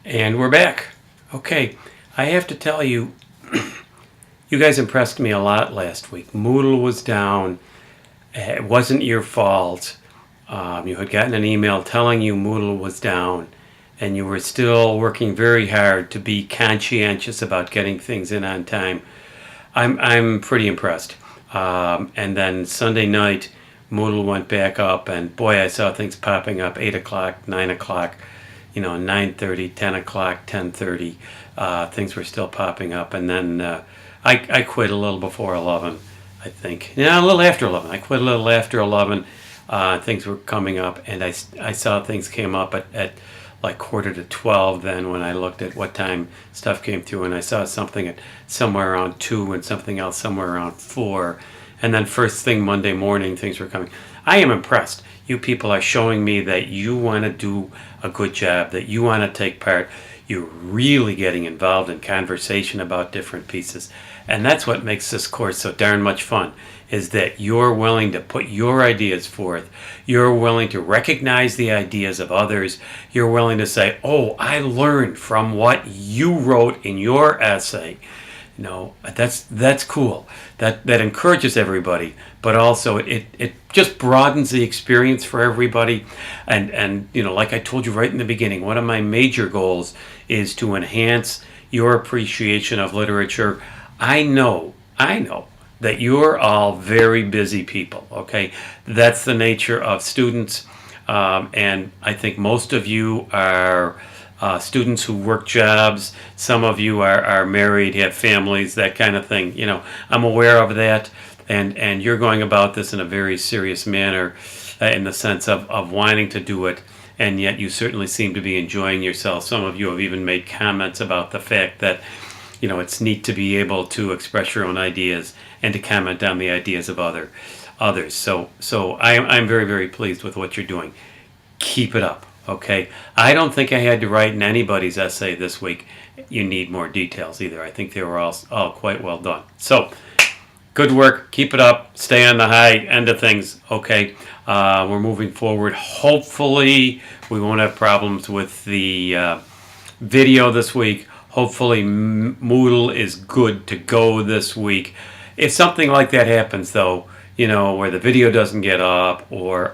And we're back. Okay, I have to tell you, you guys impressed me a lot last week. Moodle was down. It wasn't your fault. You had gotten an email telling you Moodle was down, and you were still working very hard to be conscientious about getting things in on time. I'm pretty impressed. And then Sunday night, Moodle went back up, and boy, I saw things popping up 8 o'clock, 9 o'clock, 9:30, 10 o'clock, 10:30. Things were still popping up, and then I quit a little before 11, I think. Yeah, a little after 11. I quit a little after 11. Things were coming up, and I saw things came up at like quarter to 12 then when I looked at what time stuff came through, and I saw something at somewhere around 2 and something else somewhere around 4. And then first thing Monday morning, things were coming. I am impressed. You people are showing me that you want to do a good job, that you want to take part. You're really getting involved in conversation about different pieces. And that's what makes this course so darn much fun, is that you're willing to put your ideas forth. You're willing to recognize the ideas of others. You're willing to say, oh, I learned from what you wrote in your essay. That's cool. That encourages everybody, but also it just broadens the experience for everybody. And like I told you right in the beginning, one of my major goals is to enhance your appreciation of literature. I know that you're all very busy people, okay? That's the nature of students, and I think most of you are students who work jobs. Some of you are married, have families, that kind of thing. I'm aware of that, and you're going about this in a very serious manner in the sense of wanting to do it, and yet you certainly seem to be enjoying yourself. Some of you have even made comments about the fact that it's neat to be able to express your own ideas and to comment on the ideas of others. So I'm very, very pleased with what you're doing. Keep it up. Okay, I don't think I had to write in anybody's essay this week you need more details either. I think they were all quite well done. So, good work. Keep it up. Stay on the high end of things. Okay, we're moving forward. Hopefully, we won't have problems with the video this week. Hopefully, Moodle is good to go this week. If something like that happens, though, where the video doesn't get up, or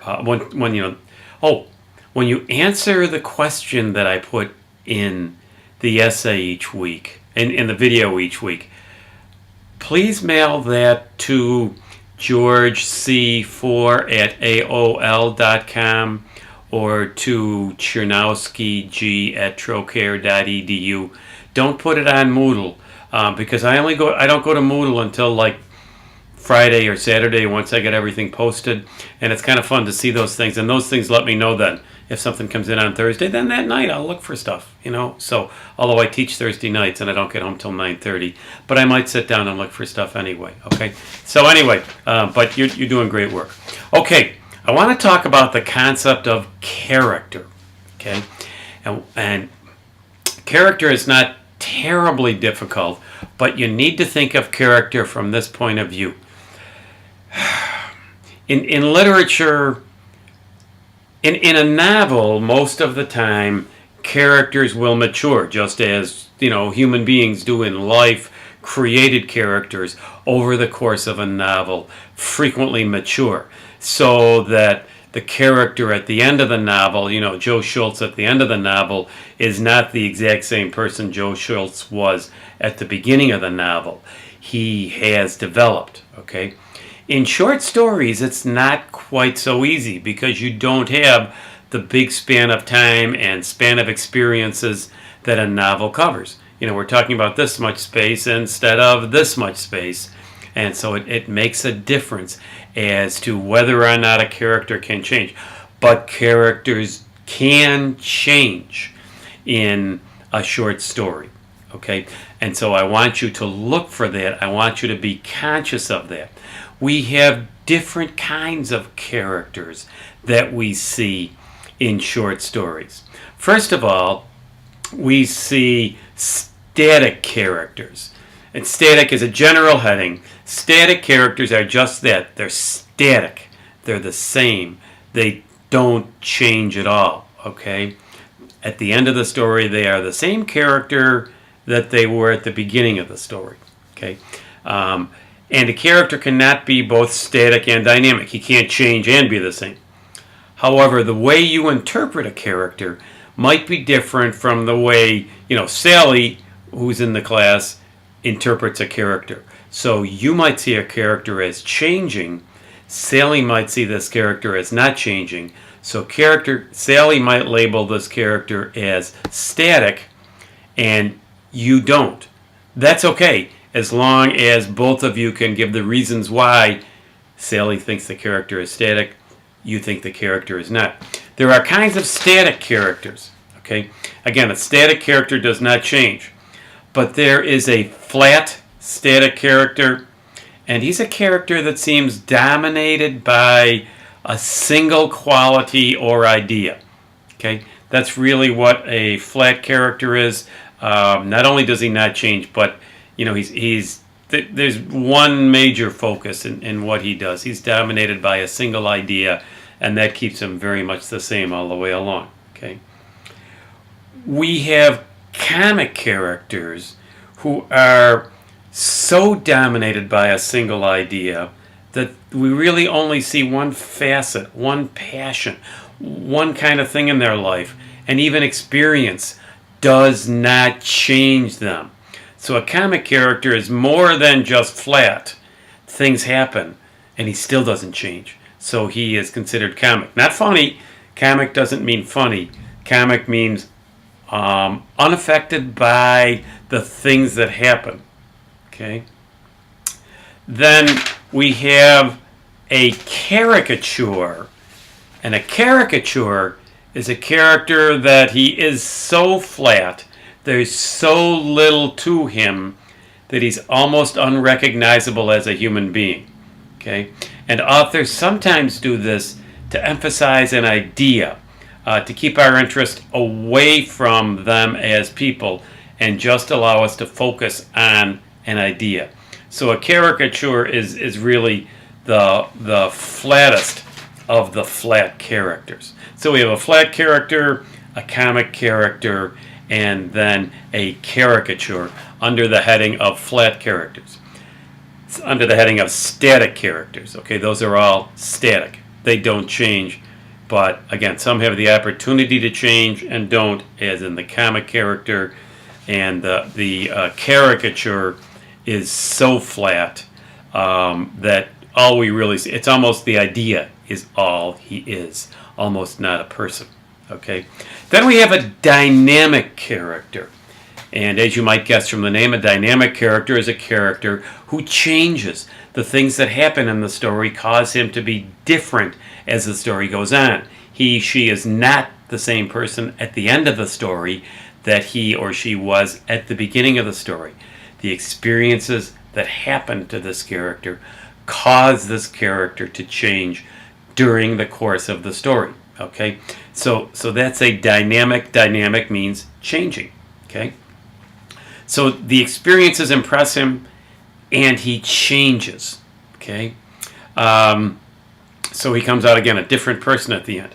when you answer the question that I put in the essay each week, in the video each week, please mail that to georgec4@aol.com or to chernowskig@trocaire.edu. Don't put it on Moodle, because I don't go to Moodle until like Friday or Saturday once I get everything posted, and it's kind of fun to see those things, and those things let me know then if something comes in on Thursday, then that night I'll look for stuff, So, although I teach Thursday nights and I don't get home till 9:30, but I might sit down and look for stuff anyway, okay? So anyway, but you're doing great work. Okay, I want to talk about the concept of character, okay? And character is not terribly difficult, but you need to think of character from this point of view. In literature, in a novel, most of the time, characters will mature, just as human beings do in life. Created characters over the course of a novel frequently mature, so that the character at the end of the novel, Joe Schultz at the end of the novel, is not the exact same person Joe Schultz was at the beginning of the novel. He has developed, okay? In short stories, it's not quite so easy because you don't have the big span of time and span of experiences that a novel covers. We're talking about this much space instead of this much space. And so it makes a difference as to whether or not a character can change. But characters can change in a short story, okay? And so I want you to look for that. I want you to be conscious of that. We have different kinds of characters that we see in short stories. First of all, we see static characters. And static is a general heading. Static characters are just that. They're static. They're the same. They don't change at all, okay? At the end of the story, they are the same character that they were at the beginning of the story. Okay, and a character cannot be both static and dynamic. He can't change and be the same. However, the way you interpret a character might be different from the way, Sally, who's in the class, interprets a character. So you might see a character as changing. Sally might see this character as not changing. So Sally might label this character as static, and you don't. That's okay, as long as both of you can give the reasons why Sally thinks the character is static, you think the character is not. There are kinds of static characters. Okay, again, a static character does not change, but there is a flat static character, and he's a character that seems dominated by a single quality or idea. Okay, that's really what a flat character is. Not only does he not change, but there's one major focus in what he does. He's dominated by a single idea, and that keeps him very much the same all the way along. Okay, we have comic characters who are so dominated by a single idea that we really only see one facet, one passion, one kind of thing in their life, and even experience does not change them. So a comic character is more than just flat. Things happen, and he still doesn't change. So he is considered comic. Not funny. Comic doesn't mean funny. Comic means unaffected by the things that happen. Okay. Then we have a caricature. And a caricature is a character that he is so flat, there's so little to him that he's almost unrecognizable as a human being. Okay? And authors sometimes do this to emphasize an idea, to keep our interest away from them as people and just allow us to focus on an idea. So a caricature is really the flattest of the flat characters. So we have a flat character, a comic character, and then a caricature under the heading of flat characters. It's under the heading of static characters. Okay, those are all static. They don't change. But again, some have the opportunity to change and don't, as in the comic character. And the caricature is so flat that all we really see, it's almost the idea is all he is, almost not a person. Okay. Then we have a dynamic character. And as you might guess from the name, a dynamic character is a character who changes. The things that happen in the story cause him to be different as the story goes on. She is not the same person at the end of the story that he or she was at the beginning of the story. The experiences that happen to this character cause this character to change during the course of the story. Okay, so that's a dynamic. Dynamic means changing. Okay, so the experiences impress him, and he changes. Okay, so he comes out again a different person at the end.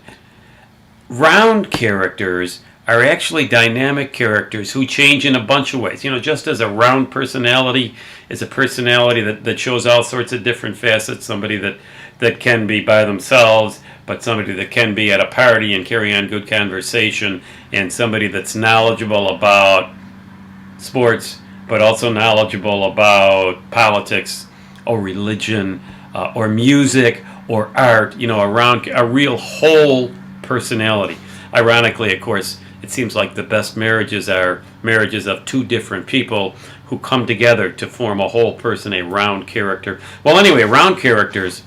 Round characters are actually dynamic characters who change in a bunch of ways. Just as a round personality is a personality that shows all sorts of different facets, somebody that can be by themselves, but somebody that can be at a party and carry on good conversation, and somebody that's knowledgeable about sports, but also knowledgeable about politics or religion or music or art, a real whole personality. Ironically, of course, it seems like the best marriages are marriages of two different people who come together to form a whole person, a round character. Well, anyway, round characters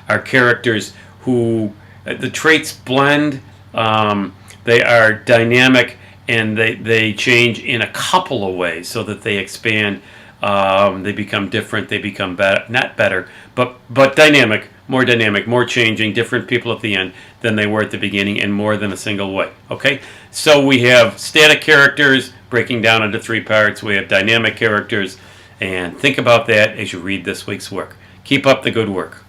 are characters who the traits blend, they are dynamic, and they change in a couple of ways so that they expand, they become different, they become better, not better, but dynamic, more changing, different people at the end than they were at the beginning in more than a single way. Okay, so we have static characters breaking down into three parts. We have dynamic characters, and think about that as you read this week's work. Keep up the good work.